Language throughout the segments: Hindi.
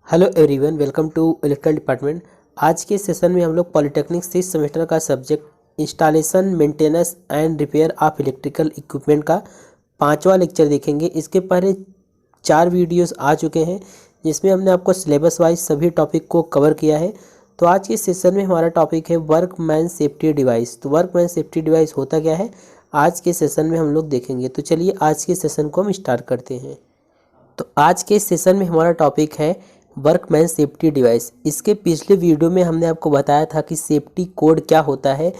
Hello everyone, welcome to electrical department. आज के सेशन में हम लोग पॉलिटेक्निक 6 सेमेस्टर का subject installation, maintenance and repair of electrical equipment का 5वां लेक्चर देखेंगे। इसके पहले 4 वीडियोस आ चुके हैं जिसमें हमने आपको सिलेबस वाइज सभी टॉपिक को कवर किया है। तो आज के सेशन में हमारा टॉपिक है वर्कमैन सेफ्टी डिवाइस। तो वर्कमैन सेफ्टी डिवाइस होता क्या है, आज के सेशन में हम लोग देखेंगे। तो चलिए आज के सेशन को हम स्टार्ट करते हैं। तो आज के सेशन में हमारा टॉपिक है वर्कमैन सेफ्टी डिवाइस। इसके पिछले वीडियो में हमने आपको बताया था कि सेफ्टी कोड क्या होता है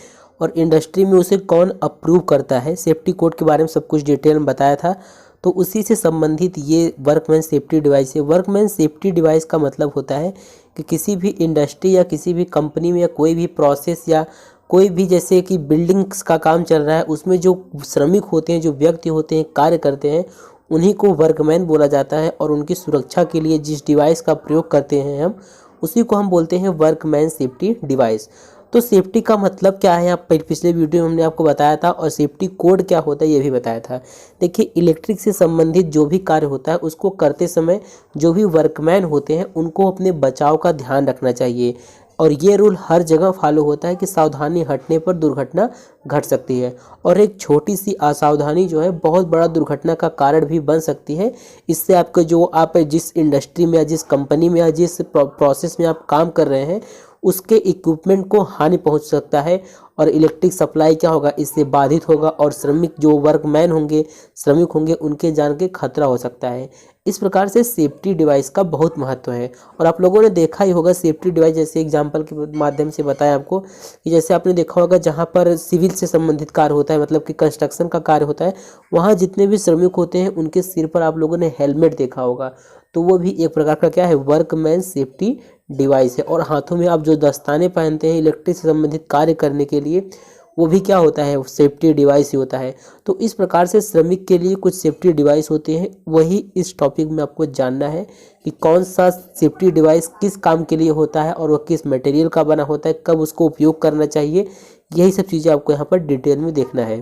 और इंडस्ट्री में उसे कौन अप्रूव करता है। सेफ्टी कोड के बारे में सब कुछ डिटेल में बताया था। तो उसी से संबंधित ये वर्कमैन सेफ्टी डिवाइस है। वर्कमैन सेफ्टी डिवाइस का मतलब होता है कि किसी भी इंडस्ट्री या किसी भी कंपनी में या कोई भी प्रोसेस या कोई भी, जैसे कि बिल्डिंग्स का काम चल रहा है, उसमें जो श्रमिक होते हैं, जो व्यक्ति होते हैं, कार्य करते हैं, उन्हीं को वर्कमैन बोला जाता है। और उनकी सुरक्षा के लिए जिस डिवाइस का प्रयोग करते हैं हम, उसी को हम बोलते हैं वर्कमैन सेफ्टी डिवाइस। तो सेफ्टी का मतलब क्या है, आप पिछले वीडियो में हमने आपको बताया था, और सेफ्टी कोड क्या होता है ये भी बताया था। देखिए, इलेक्ट्रिक से संबंधित जो भी कार्य होता है उसको करते समय जो भी वर्कमैन होते हैं उनको अपने बचाव का ध्यान रखना चाहिए। और ये रूल हर जगह फॉलो होता है कि सावधानी हटने पर दुर्घटना घट सकती है, और एक छोटी सी असावधानी जो है बहुत बड़ा दुर्घटना का कारण भी बन सकती है। इससे आपके जो आप जिस इंडस्ट्री में या जिस कंपनी में या जिस प्रोसेस में आप काम कर रहे हैं उसके इक्विपमेंट को हानि पहुंच सकता है, और इलेक्ट्रिक सप्लाई क्या होगा, इससे बाधित होगा, और श्रमिक जो वर्कमैन होंगे, श्रमिक होंगे, उनके जान के खतरा हो सकता है। इस प्रकार से सेफ्टी डिवाइस का बहुत महत्व है। और आप लोगों ने देखा ही होगा सेफ्टी डिवाइस, जैसे एग्जांपल के माध्यम से बताया आपको कि जैसे आपने देखा होगा जहाँ पर सिविल से संबंधित कार्य होता है, मतलब कि कंस्ट्रक्शन का कार्य होता है, वहाँ जितने भी श्रमिक होते हैं उनके सिर पर आप लोगों ने हेलमेट देखा होगा। तो वो भी एक प्रकार का क्या है, वर्कमैन सेफ्टी डिवाइस है। और हाथों में आप जो दस्ताने पहनते हैं इलेक्ट्रिक से संबंधित कार्य करने के लिए, वो भी क्या होता है, सेफ्टी डिवाइस ही होता है। तो इस प्रकार से श्रमिक के लिए कुछ सेफ्टी डिवाइस होते हैं। वही इस टॉपिक में आपको जानना है कि कौन सा सेफ्टी डिवाइस किस काम के लिए होता है और वह किस मटेरियल का बना होता है, कब उसको उपयोग करना चाहिए, यही सब चीज़ें आपको यहाँ पर डिटेल में देखना है।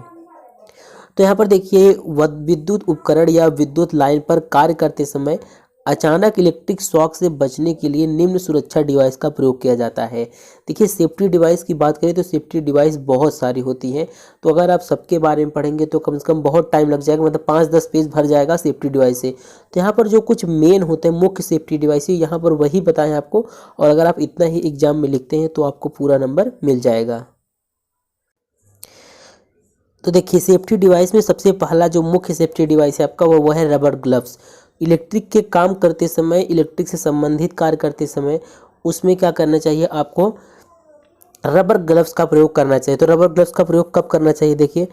तो यहाँ पर देखिए, विद्युत उपकरण या विद्युत लाइन पर कार्य करते समय अचानक इलेक्ट्रिक शॉक से बचने के लिए निम्न सुरक्षा डिवाइस का प्रयोग किया जाता है। देखिए, सेफ्टी डिवाइस की बात करें तो सेफ्टी डिवाइस बहुत सारी होती हैं। तो अगर आप सबके बारे में पढ़ेंगे तो कम से कम बहुत टाइम लग जाएगा, मतलब 5-10 पेज भर जाएगा सेफ्टी डिवाइस से। तो यहाँ पर जो कुछ मेन होते हैं, मुख्य सेफ्टी डिवाइस, यहाँ पर वही बताएं आपको। और अगर आप इतना ही एग्जाम में लिखते हैं तो आपको पूरा नंबर मिल जाएगा। तो देखिए, सेफ्टी डिवाइस में सबसे पहला जो मुख्य सेफ्टी डिवाइस है आपका, वो है रबर ग्लव्स। इलेक्ट्रिक के काम करते समय, इलेक्ट्रिक से संबंधित कार्य करते समय उसमें क्या करना चाहिए, आपको रबर ग्लव्स का प्रयोग करना चाहिए। तो रबर ग्लव्स का प्रयोग कब करना चाहिए, देखिए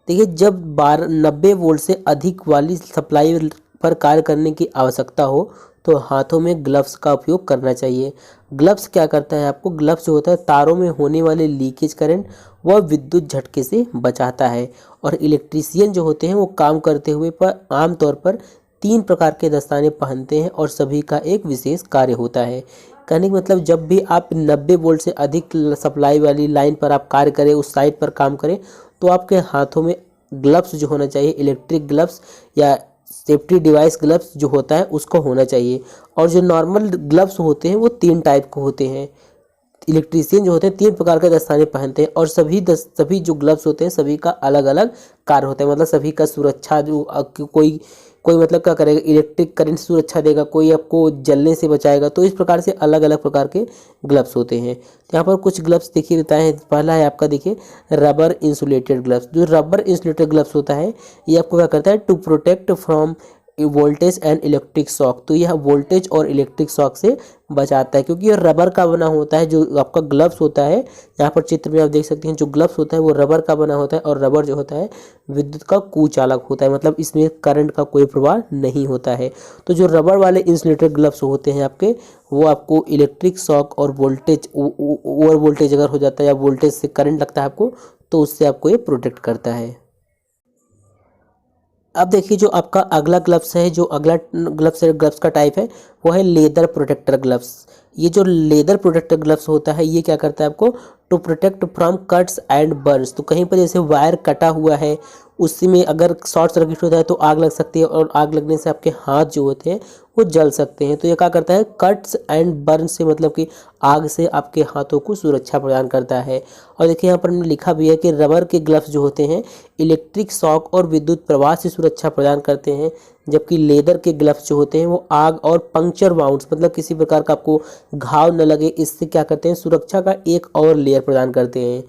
देखिए जब 90 वोल्ट से अधिक वाली सप्लाई पर कार्य करने की आवश्यकता हो तो हाथों में ग्लव्स का उपयोग करना चाहिए। ग्लव्स क्या करता है, आपको ग्लव्स जो होता है तारों में होने वाले लीकेज करंट व विद्युत झटके से बचाता है। और इलेक्ट्रीशियन जो होते हैं वो काम करते हुए पर आमतौर पर 3 प्रकार के दस्ताने पहनते हैं और सभी का एक विशेष कार्य होता है। कहने का मतलब, जब भी आप 90 वोल्ट से अधिक सप्लाई वाली लाइन पर आप कार्य करें, उस साइट पर काम करें, तो आपके हाथों में ग्लव्स जो होना चाहिए, इलेक्ट्रिक ग्लव्स या सेफ्टी डिवाइस ग्लव्स जो होता है उसको होना चाहिए। और जो नॉर्मल ग्लव्स होते हैं वो 3 टाइप के होते हैं। इलेक्ट्रीशियन जो होते हैं 3 प्रकार के दस्ताने पहनते हैं, और सभी जो ग्लव्स होते हैं सभी का अलग अलग कार्य होता है। मतलब सभी का सुरक्षा जो कोई कोई मतलब क्या करेगा, इलेक्ट्रिक करंट से सुरक्षा देगा, कोई आपको जलने से बचाएगा। तो इस प्रकार से अलग अलग प्रकार के ग्लव्स होते हैं। तो यहाँ पर कुछ ग्लव्स देखिए बताए हैं। पहला है आपका, देखिए रबर इंसुलेटेड ग्लव्स। जो रबर इंसुलेटेड ग्लव्स होता है ये आपको क्या करता है, to protect from voltage and electric shock. तो यह वोल्टेज और इलेक्ट्रिक शॉक से बचाता है, क्योंकि यह रबर का बना होता है। जो आपका ग्लव्स होता है, यहाँ पर चित्र में आप देख सकते हैं, जो ग्लव्स होता है वो रबर का बना होता है, और रबर जो होता है विद्युत का कुचालक होता है, मतलब इसमें करंट का कोई प्रभाव नहीं होता है। तो जो रबर वाले इंसुलेटेड ग्लव्स होते हैं आपके, वो आपको इलेक्ट्रिक शॉक और वोल्टेज, ओवर वोल्टेज अगर हो जाता है या वोल्टेज से करंट लगता है आपको, तो उससे आपको ये प्रोटेक्ट करता है। अब देखिए, जो आपका अगला ग्लव्स है, जो अगला ग्लव्स का टाइप है वो है लेदर प्रोटेक्टर ग्लव्स। ये जो लेदर प्रोटेक्टर ग्लव्स होता है ये क्या करता है आपको to protect from cuts and burns. तो कहीं पर जैसे वायर कटा हुआ है उसी में अगर शॉर्ट सर्किट होता है तो आग लग सकती है, और आग लगने से आपके हाथ जो होते हैं वो जल सकते हैं। तो ये क्या करता है कट्स एंड बर्न से मतलब कि आग से आपके हाथों को सुरक्षा प्रदान करता है। और देखिए यहाँ पर हमने लिखा भी है कि रबर के ग्लव्स जो होते हैं इलेक्ट्रिक शॉक और विद्युत प्रवाह से सुरक्षा प्रदान करते हैं, जबकि लेदर के ग्लव्स जो होते हैं वो आग और पंक्चर वाउंड्स मतलब किसी प्रकार का आपको घाव न लगे इससे क्या करते हैं सुरक्षा का एक और लेयर प्रदान करते हैं।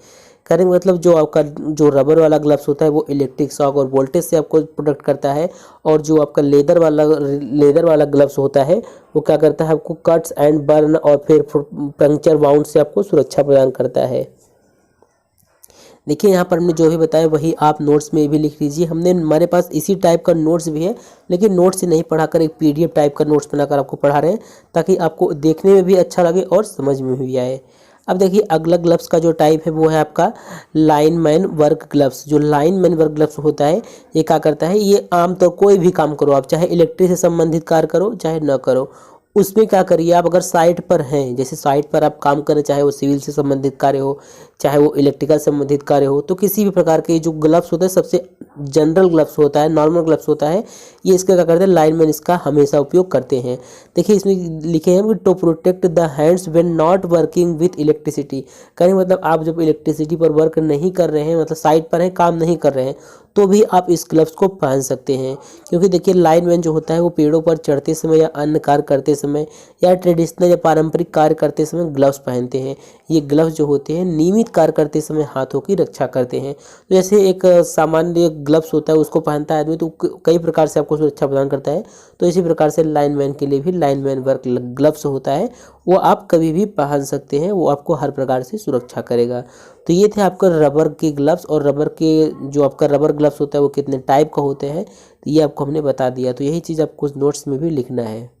करेंगे मतलब जो आपका जो रबर वाला ग्लव्स होता है वो इलेक्ट्रिक शॉक और वोल्टेज से आपको प्रोटेक्ट करता है, और जो आपका लेदर वाला ग्लव्स होता है वो क्या करता है आपको कट्स एंड बर्न और फिर पंक्चर वाउंड से आपको सुरक्षा प्रदान करता है। देखिए यहाँ पर हमने जो भी बताया वही आप नोट्स में भी लिख लीजिए। हमारे पास इसी टाइप का नोट्स भी है, लेकिन नोट्स से नहीं पढ़ाकर एक पीडीएफ टाइप का नोट्स बनाकर आपको पढ़ा रहे हैं ताकि आपको देखने में भी अच्छा लगे और समझ में भी आए। अब देखिए अगला ग्लव्स का जो टाइप है वो है आपका लाइनमैन वर्क ग्लव्स। जो लाइनमैन वर्क ग्लव्स होता है ये क्या करता है, ये आमतौर कोई भी काम करो आप, चाहे इलेक्ट्रिक से संबंधित कार्य करो चाहे न करो, उसमें क्या करिए आप अगर साइट पर हैं, जैसे साइट पर आप काम करें चाहे वो सिविल से संबंधित कार्य हो चाहे वो इलेक्ट्रिकल संबंधित कार्य हो, तो किसी भी प्रकार के जो ग्लव्स होते हैं सबसे जनरल ग्लव्स होता है नॉर्मल ग्लव्स होता है ये इसका क्या करते हैं लाइनमैन इसका हमेशा उपयोग करते हैं। देखिए इसमें लिखे हैं to protect the hands when not working with electricity. कहीं मतलब आप जब इलेक्ट्रिसिटी पर वर्क नहीं कर रहे हैं मतलब साइट पर हैं काम नहीं कर रहे हैं तो भी आप इस ग्लव्स को पहन सकते हैं, क्योंकि देखिए लाइनमैन जो होता है वो पेड़ों पर चढ़ते समय या अन्य कार्य करते समय या ट्रेडिशनल या पारंपरिक कार्य करते समय ग्लव्स पहनते हैं। ये ग्लव्स जो होते हैं नियमित कार्य करते समय हाथों की रक्षा करते हैं। तो जैसे एक सामान्य ग्लव्स होता है उसको पहनता है आदमी तो कई प्रकार से आपको सुरक्षा प्रदान करता है, तो इसी प्रकार से लाइनमैन के लिए भी लाइनमैन वर्क ग्लव्स होता है वो आप कभी भी पहन सकते हैं, वो आपको हर प्रकार से सुरक्षा करेगा। तो ये थे आपका रबर के ग्लव्स, और रबर के जो आपका रबर ग्लव्स होता है वो कितने टाइप का होते हैं तो ये आपको हमने बता दिया। तो यही चीज़ आपको नोट्स में भी लिखना है।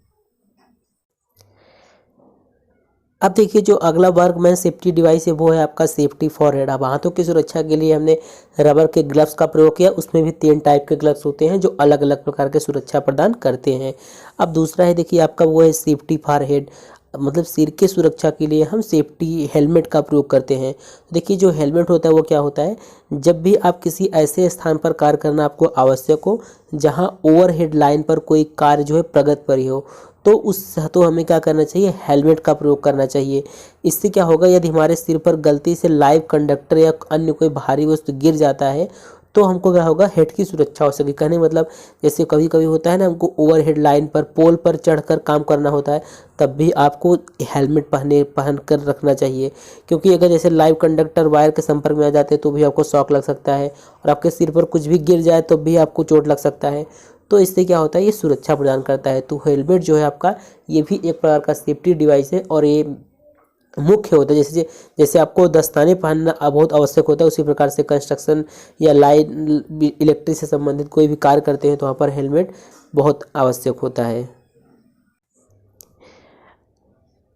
अब देखिए जो अगला वर्कमैन सेफ्टी डिवाइस है वो है आपका सेफ्टी फॉर हेड। अब हाथों की सुरक्षा के लिए हमने रबर के ग्लव्स का प्रयोग किया, उसमें भी 3 टाइप के ग्लव्स होते हैं जो अलग अलग प्रकार के सुरक्षा प्रदान करते हैं। अब दूसरा है देखिए आपका वो है सेफ्टी फॉर हेड, मतलब सिर के सुरक्षा के लिए हम सेफ्टी हेलमेट का प्रयोग करते हैं। देखिए जो हेलमेट होता है वो क्या होता है, जब भी आप किसी ऐसे स्थान पर कार्य करना आपको आवश्यक हो जहां ओवरहेड लाइन पर कोई कार्य जो है प्रगति हो तो हमें क्या करना चाहिए हेलमेट का प्रयोग करना चाहिए। इससे क्या होगा यदि हमारे सिर पर गलती से लाइव कंडक्टर या अन्य कोई भारी वस्तु गिर जाता है तो हमको क्या होगा हेड की सुरक्षा हो सके। कहने मतलब जैसे कभी कभी होता है ना हमको ओवरहेड लाइन पर पोल पर चढ़कर काम करना होता है तब भी आपको हेलमेट पहन कर रखना चाहिए, क्योंकि अगर जैसे लाइव कंडक्टर वायर के संपर्क में आ जाते हैं तो भी आपको शॉक लग सकता है और आपके सिर पर कुछ भी गिर जाए तो भी आपको चोट लग सकता है। तो इससे क्या होता है ये सुरक्षा प्रदान करता है। तो हेलमेट जो है आपका ये भी एक प्रकार का सेफ्टी डिवाइस है और ये मुख्य होता है। जैसे जैसे आपको दस्ताने पहनना बहुत आवश्यक होता है उसी प्रकार से कंस्ट्रक्शन या लाइन इलेक्ट्रिक से संबंधित कोई भी कार्य करते हैं तो वहाँ पर हेलमेट बहुत आवश्यक होता है।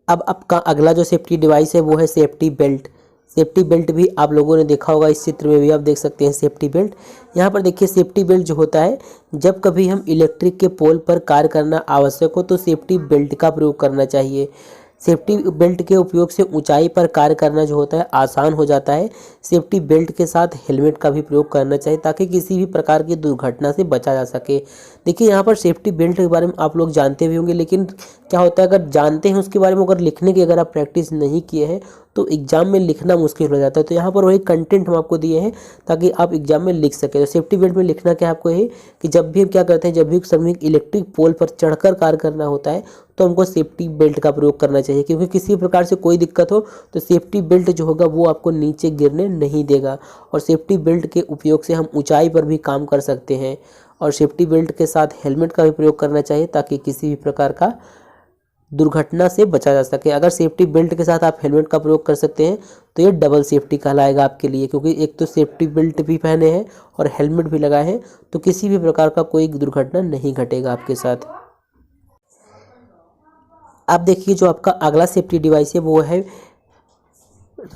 अब आपका अगला जो सेफ्टी डिवाइस है वो है सेफ्टी बेल्ट। सेफ्टी बेल्ट भी आप लोगों ने देखा होगा, इस चित्र में भी आप देख सकते हैं सेफ्टी बेल्ट। यहाँ पर देखिए सेफ्टी बेल्ट जो होता है जब कभी हम इलेक्ट्रिक के पोल पर कार्य करना आवश्यक हो तो सेफ्टी बेल्ट का प्रयोग करना चाहिए। सेफ्टी बेल्ट के उपयोग से ऊंचाई पर कार्य करना जो होता है आसान हो जाता है। सेफ्टी बेल्ट के साथ हेलमेट का भी प्रयोग करना चाहिए ताकि किसी भी प्रकार की दुर्घटना से बचा जा सके। देखिए यहाँ पर सेफ्टी बेल्ट के बारे में आप लोग जानते भी होंगे, लेकिन क्या होता है अगर जानते हैं उसके बारे में अगर लिखने की अगर आप प्रैक्टिस नहीं किए हैं तो एग्जाम में लिखना मुश्किल हो जाता है। तो यहाँ पर वही कंटेंट हम आपको दिए हैं ताकि आप एग्जाम में लिख सकें। तो सेफ्टी बेल्ट में लिखना क्या आपको है कि जब भी हम क्या करते हैं जब भी सभी इलेक्ट्रिक पोल पर चढ़कर कार्य करना होता है तो हमको सेफ्टी बेल्ट का प्रयोग करना चाहिए, क्योंकि किसी प्रकार से कोई दिक्कत हो तो सेफ्टी बेल्ट जो होगा वो आपको नीचे गिरने नहीं देगा। और सेफ्टी बेल्ट के उपयोग से हम ऊंचाई पर भी काम कर सकते हैं। और सेफ्टी बेल्ट के साथ हेलमेट का भी प्रयोग करना चाहिए ताकि किसी भी प्रकार का दुर्घटना से बचा जा सके। अगर सेफ्टी बेल्ट के साथ आप हेलमेट का प्रयोग कर सकते हैं तो ये डबल सेफ्टी कहलाएगा आपके लिए, क्योंकि एक तो सेफ्टी बेल्ट भी पहने हैं और हेलमेट भी लगाए हैं तो किसी भी प्रकार का कोई दुर्घटना नहीं घटेगा आपके साथ। अब देखिए जो आपका अगला सेफ्टी डिवाइस है वो है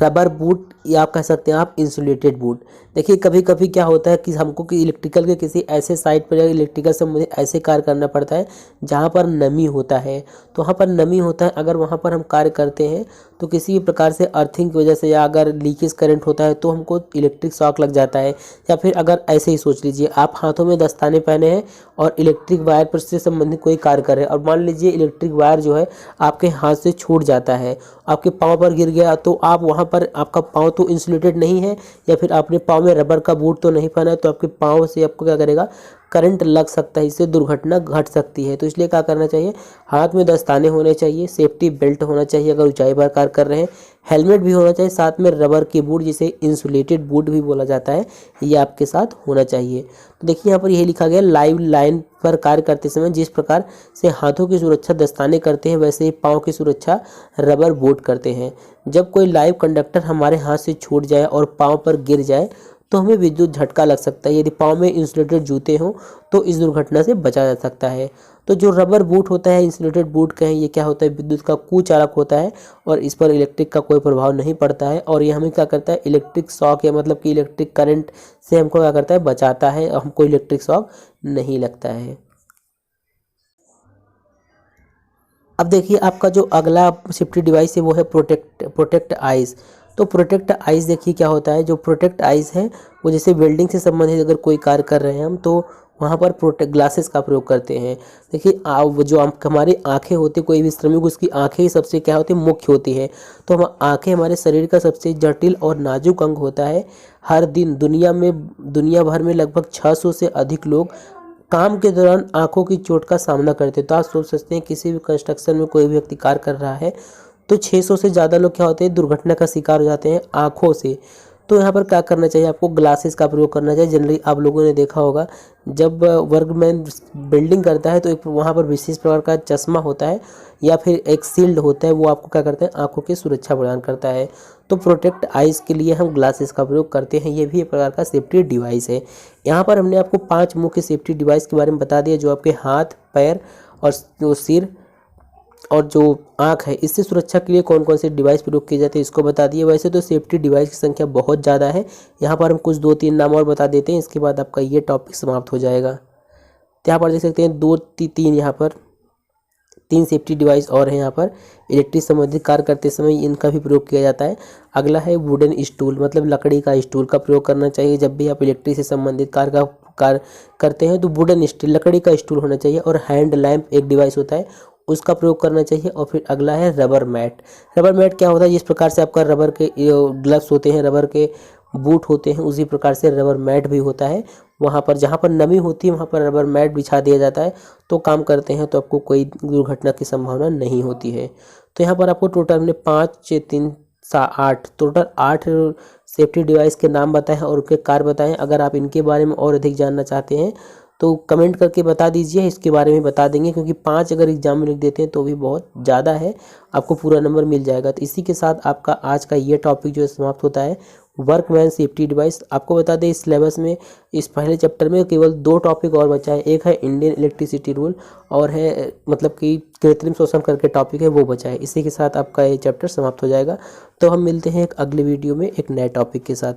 रबर बूट या आप कह सकते हैं आप इंसुलेटेड बूट। देखिए कभी कभी क्या होता है कि हमको कि इलेक्ट्रिकल के किसी ऐसे साइट पर या इलेक्ट्रिकल से मुझे ऐसे कार्य करना पड़ता है जहाँ पर नमी होता है। तो वहाँ पर नमी होता है, अगर वहाँ पर हम कार्य करते हैं तो किसी भी प्रकार से अर्थिंग की वजह से या अगर लीकेज करंट होता है तो हमको इलेक्ट्रिक शॉक लग जाता है। या फिर अगर ऐसे ही सोच लीजिए आप हाथों में दस्ताने पहने हैं और इलेक्ट्रिक वायर पर से संबंधित कोई कार्य कर रहे हैं, और मान लीजिए इलेक्ट्रिक वायर जो है आपके हाथ से छूट जाता है, आपके पाँव पर गिर गया, तो आप वहाँ पर आपका पाँव तो इंसुलेटेड नहीं है या फिर आपने पाँव में रबर का बूट तो नहीं पहना है, तो आपके पाँव से आपको क्या करेगा, करंट लग सकता है, इससे दुर्घटना घट सकती है। तो इसलिए क्या करना चाहिए, हाथ में दस्ताने होने चाहिए, सेफ्टी बेल्ट होना चाहिए अगर ऊंचाई पर कार्य कर रहे हैं, हेलमेट भी होना चाहिए, साथ में रबर के बूट जिसे इंसुलेटेड बूट भी बोला जाता है ये आपके साथ होना चाहिए। तो देखिए यहाँ पर यही लिखा गया, लाइव लाइन पर कार्य करते समय जिस प्रकार से हाथों की सुरक्षा दस्ताने करते हैं वैसे ही पाँव की सुरक्षा रबर बूट करते हैं। जब कोई लाइव कंडक्टर हमारे हाथ से छूट जाए और पाँव पर गिर जाए तो हमें विद्युत झटका लग सकता है। यदि पाँव में इंसुलेटेड जूते हों तो इस दुर्घटना से बचा जा सकता है। तो जो रबर बूट होता है, इंसुलेटेड बूट कहें, ये क्या होता है, विद्युत का कुचालक होता है और इस पर इलेक्ट्रिक का कोई प्रभाव नहीं पड़ता है, और ये हमें क्या करता है, इलेक्ट्रिक शॉक या मतलब कि इलेक्ट्रिक करंट से हमको क्या करता है, बचाता है, और हमको इलेक्ट्रिक शॉक नहीं लगता है। अब देखिए आपका जो अगला सेफ्टी डिवाइस है वो है प्रोटेक्ट आइज़। तो प्रोटेक्ट आइज़ देखिए क्या होता है, जो प्रोटेक्ट आइज़ है वो जैसे वेल्डिंग से संबंधित अगर कोई कार्य कर रहे हैं हम, तो वहाँ पर प्रोटेक्ट ग्लासेस का प्रयोग करते हैं। देखिए जो हमारी आंखें होती है, कोई भी श्रमिक उसकी आंखें ही सबसे क्या होती है, मुख्य होती है। तो हम आंखें हमारे शरीर का सबसे जटिल और नाजुक अंग होता है। हर दिन दुनिया भर में लगभग 600 से अधिक लोग काम के दौरान आंखों की चोट का सामना करते हैं। तो आप सोच सकते हैं किसी भी कंस्ट्रक्शन में कोई भी व्यक्ति कार्य कर रहा है तो 600 से ज़्यादा लोग क्या होते हैं, दुर्घटना का शिकार हो जाते हैं आंखों से। तो यहाँ पर क्या करना चाहिए, आपको ग्लासेस का प्रयोग करना चाहिए। जनरली आप लोगों ने देखा होगा जब वर्कमैन बिल्डिंग करता है तो एक वहाँ पर विशेष प्रकार का चश्मा होता है या फिर एक शील्ड होता है, वो आपको क्या करता है, आंखों की सुरक्षा प्रदान करता है। तो प्रोटेक्ट आइज़ के लिए हम ग्लासेस का प्रयोग करते हैं, ये भी एक प्रकार का सेफ्टी डिवाइस है। यहाँ पर हमने आपको 5 मुख्य सेफ्टी डिवाइस के बारे में बता दिया, जो आपके हाथ, पैर और जो सिर और जो आँख है, इससे सुरक्षा के लिए कौन कौन से डिवाइस प्रयोग किए जाते हैं इसको बता दिए। वैसे तो सेफ्टी डिवाइस की संख्या बहुत ज़्यादा है, यहाँ पर हम कुछ 2-3 नाम और बता देते हैं, इसके बाद आपका ये टॉपिक समाप्त हो जाएगा। तो यहाँ पर देख सकते हैं 2-3 यहाँ पर 3 सेफ्टी डिवाइस और हैं। यहाँ पर इलेक्ट्रिक संबंधित कार्य करते समय इनका भी प्रयोग किया जाता है। अगला है वुडन स्टूल, मतलब लकड़ी का स्टूल का प्रयोग करना चाहिए। जब भी आप इलेक्ट्रिक से संबंधित कार्य करते हैं तो वुडन स्टूल, लकड़ी का स्टूल होना चाहिए। और हैंड लैंप एक डिवाइस होता है, उसका प्रयोग करना चाहिए। और फिर अगला है रबर मैट। रबर मैट क्या होता है, जिस प्रकार से आपका रबर के ग्लव्स होते हैं, रबर के बूट होते हैं, उसी प्रकार से रबर मैट भी होता है। वहाँ पर जहाँ पर नमी होती है वहाँ पर रबर मैट बिछा दिया जाता है, तो काम करते हैं तो आपको कोई दुर्घटना की संभावना नहीं होती है। तो यहाँ पर आपको टोटल हमने 5, 6, 3, 8 टोटल 8 सेफ्टी डिवाइस के नाम बताए हैं और उनके कार्य बताएं। अगर आप इनके बारे में और अधिक जानना चाहते हैं तो कमेंट करके बता दीजिए, इसके बारे में बता देंगे, क्योंकि 5 अगर एग्जाम में लिख देते हैं तो भी बहुत ज़्यादा है, आपको पूरा नंबर मिल जाएगा। तो इसी के साथ आपका आज का ये टॉपिक जो है समाप्त होता है, वर्कमैन सेफ्टी डिवाइस। आपको बता दें इस सिलेबस में इस पहले चैप्टर में केवल 2 टॉपिक और बचा है। एक है इंडियन इलेक्ट्रिसिटी रूल और है मतलब कि कृत्रिम शोषण करके टॉपिक है, वो बचा है। इसी के साथ आपका ये चैप्टर समाप्त हो जाएगा। तो हम मिलते हैं एक अगले वीडियो में एक नए टॉपिक के साथ।